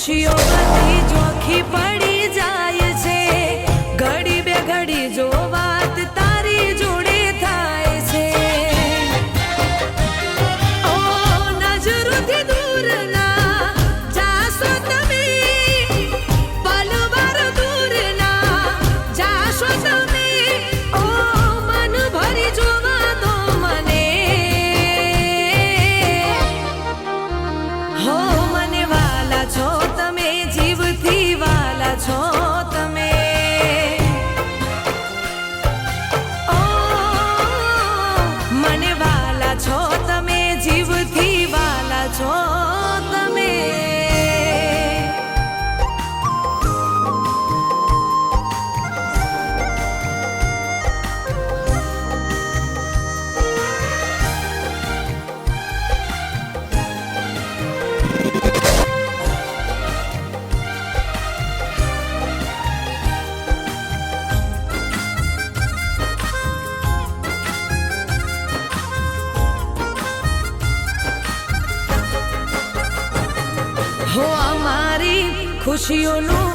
ખુશીઓ બધી ચોખી પડી જાય છે, ઘડી બે ઘડી જો વાત તારી જોડે થાય છે। ઓ નજરોથી દૂર ના જાશો તમે, પલવાર દૂર ના જાશો તમે, ઓ મન ભરી જોવા દો મને, હો મને વાલા છો તમે, જીવથી વાલા છો તમે, ઓ મને વાલા છો તમે, જીવથી વાલા છો તમે। હો અમારી ખુશીઓનું